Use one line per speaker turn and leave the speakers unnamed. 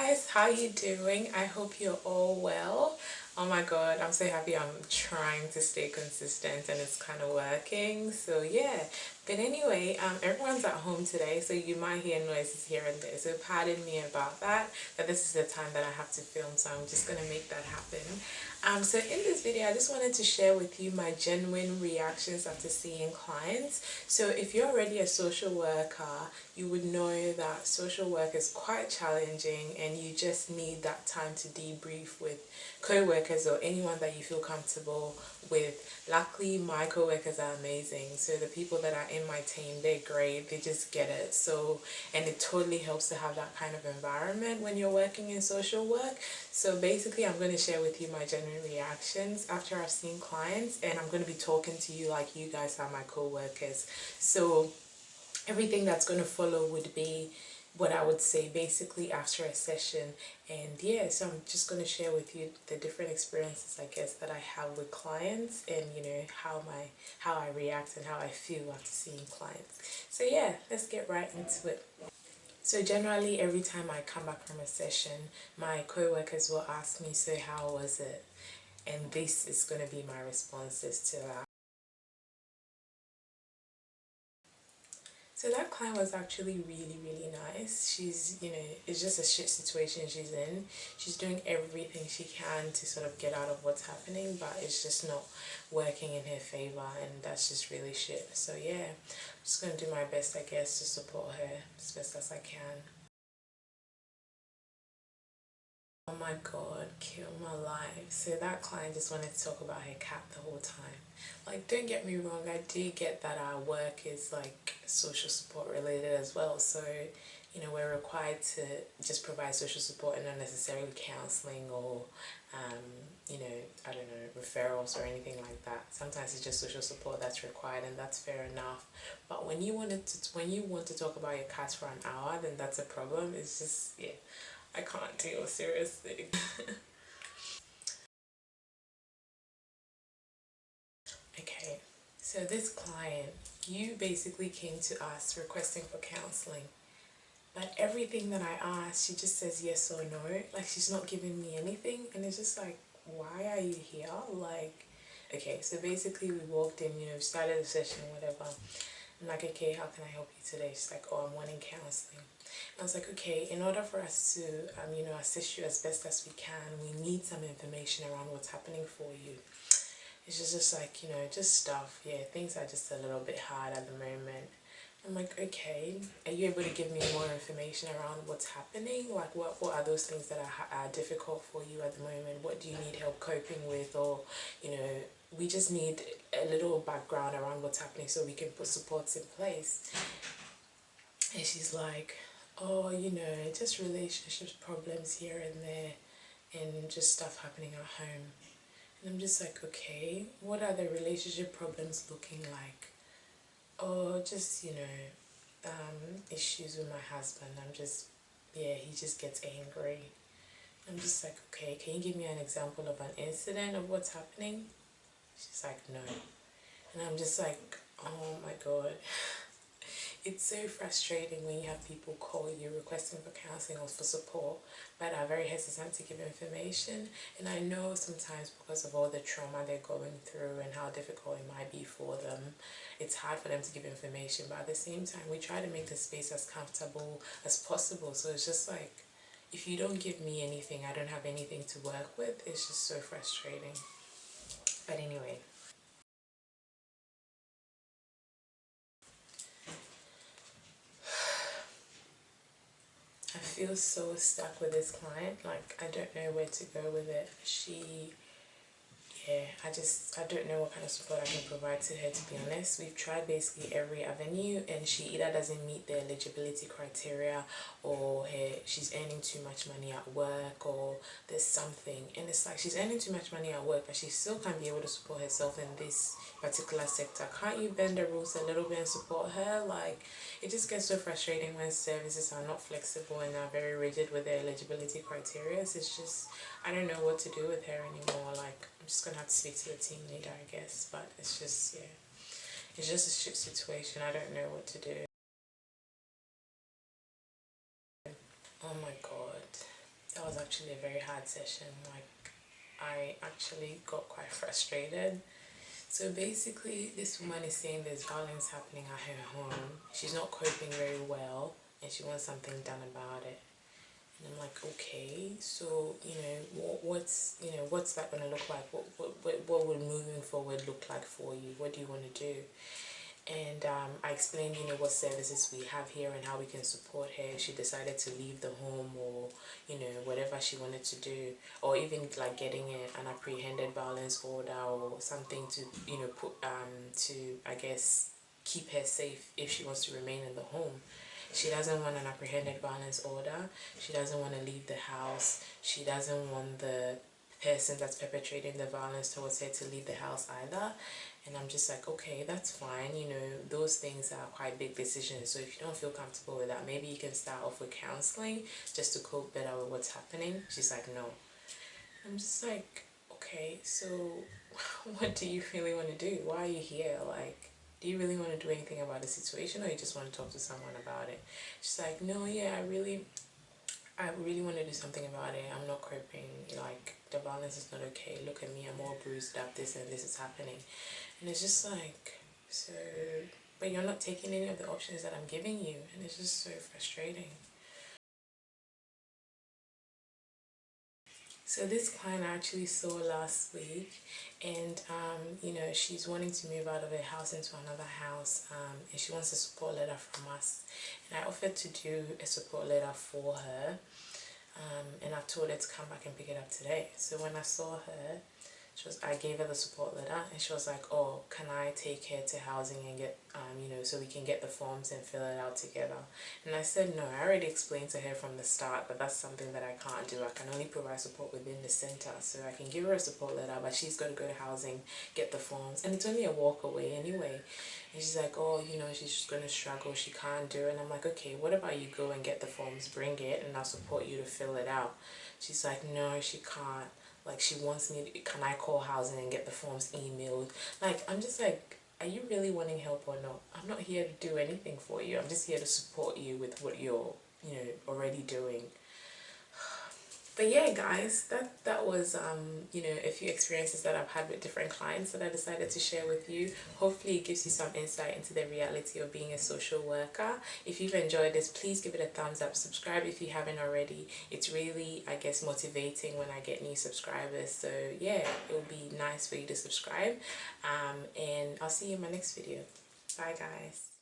guys, how you doing? I hope you're all well. Oh my god, I'm so happy. I'm trying to stay consistent and it's kind of working. So yeah, but anyway, everyone's at home today, so you might hear noises here and there, so pardon me about that, but this is the time that I have to film, so I'm just gonna make that happen. So in this video, I just wanted to share with you my genuine reactions after seeing clients. So if you're already a social worker, you would know that social work is quite challenging and you just need that time to debrief with co-workers or anyone that you feel comfortable with. Luckily, my co-workers are amazing. So the people that are in my team, they're great. They just get it. So, and it totally helps to have that kind of environment when you're working in social work. So basically, I'm going to share with you my genuine reactions after I've seen clients, and I'm going to be talking to you like you guys are my co-workers. So everything that's going to follow would be what I would say basically after a session. And yeah, so I'm just going to share with you the different experiences, I guess, that I have with clients, and you know how I react and how I feel after seeing clients. So yeah, let's get right into it. So generally every time I come back from a session, my co-workers will ask me, so how was it? And this is going to be my responses to that. So that client was actually really nice. She's, you know, it's just a shit situation she's in. She's doing everything she can to sort of get out of what's happening, but it's just not working in her favor, and that's just really shit. So yeah, I'm just gonna do my best, I guess, to support her as best as I can. Oh my god, kill my life. So that client just wanted to talk about her cat the whole time. Like, don't get me wrong, I do get that our work is like social support related as well. So, you know, we're required to just provide social support and not necessarily counseling or, you know, I don't know, referrals or anything like that. Sometimes it's just social support that's required, and that's fair enough. But when you want to talk about your cat for an hour, then that's a problem. It's just, yeah, I can't deal, seriously. Okay, so this client, you basically came to us requesting for counseling, but everything that I asked, she just says yes or no. Like, she's not giving me anything, and it's just like, why are you here? Like, okay, so basically we walked in, you know, started the session, whatever. I'm like, okay, how can I help you today? She's like, oh, I'm wanting counseling. I was like, okay, in order for us to, you know, assist you as best as we can, we need some information around what's happening for you. It's just like, you know, just stuff. Yeah, things are just a little bit hard at the moment. I'm like, okay, are you able to give me more information around what's happening? Like, what are those things that are difficult for you at the moment? What do you need help coping with? Or, you know, we just need a little background around what's happening so we can put supports in place. And she's like, oh, you know, just relationships problems here and there, and just stuff happening at home. And I'm just like, okay, what are the relationship problems looking like? Oh, just, you know, issues with my husband. I'm just, yeah, he just gets angry. I'm just like, okay, can you give me an example of an incident of what's happening? She's like, no. And I'm just like, oh my god. It's so frustrating when you have people call you requesting for counseling or for support, but are very hesitant to give information. And I know sometimes because of all the trauma they're going through and how difficult it might be for them, it's hard for them to give information. But at the same time, we try to make the space as comfortable as possible. So it's just like, if you don't give me anything, I don't have anything to work with. It's just so frustrating. But anyway. I feel so stuck with this client. Like, I don't know where to go with it. Yeah, I don't know what kind of support I can provide to her, to be honest. We've tried basically every avenue, and she either doesn't meet the eligibility criteria, or she's earning too much money at work, or there's something. And it's like, she's earning too much money at work, but she still can't be able to support herself in this particular sector. Can't you bend the rules a little bit and support her? Like, it just gets so frustrating when services are not flexible and are very rigid with their eligibility criteria. It's just, I don't know what to do with her anymore. Like, I'm just gonna have to speak to the team leader, I guess. But it's just, yeah, it's just a shit situation. I don't know what to do. Oh my god. that was actually a very hard session. Like, I actually got quite frustrated. So basically, this woman is saying there's violence happening at her home. She's not coping very well, and she wants something done about it. And I'm like, okay, so what's that gonna look like? What would moving forward look like for you? What do you want to do? And I explained, what services we have here and how we can support her if she decided to leave the home, or whatever she wanted to do, or even like getting an apprehended violence order or something to put to, I guess, keep her safe if she wants to remain in the home. She doesn't want an apprehended violence order. She doesn't want to leave the house. She doesn't want the person that's perpetrating the violence towards her to leave the house either. And I'm just like, okay, that's fine. Those things are quite big decisions. So if you don't feel comfortable with that, maybe you can start off with counseling just to cope better with what's happening. She's like, no. I'm just like, okay, so what do you really want to do? Why are you here? Like, do you really want to do anything about the situation, or you just want to talk to someone about it? She's like, no, yeah, I really want to do something about it. I'm not coping. Like, the violence is not okay. Look at me, I'm all bruised up. This and this is happening. And it's just like, so, but you're not taking any of the options that I'm giving you. And it's just so frustrating. So this client I actually saw last week, and she's wanting to move out of her house into another house, and she wants a support letter from us. And I offered to do a support letter for her, and I told her to come back and pick it up today. So when I saw her, I gave her the support letter, and she was like, oh, can I take her to housing and get, so we can get the forms and fill it out together? And I said, no, I already explained to her from the start that that's something that I can't do. I can only provide support within the center. So I can give her a support letter, but she's got to go to housing, get the forms. And it's only a walk away anyway. And she's like, oh, she's just going to struggle. She can't do it. And I'm like, okay, what about you go and get the forms, bring it, and I'll support you to fill it out. She's like, no, she can't. Like, she wants me to, can I call housing and get the forms emailed? Like, I'm just like, are you really wanting help or not? I'm not here to do anything for you. I'm just here to support you with what you're, already doing. But yeah, guys, that was a few experiences that I've had with different clients that I decided to share with you. Hopefully it gives you some insight into the reality of being a social worker. If you've enjoyed this, please give it a thumbs up. Subscribe if you haven't already. It's really, I guess, motivating when I get new subscribers. So yeah, it will be nice for you to subscribe. And I'll see you in my next video. Bye, guys.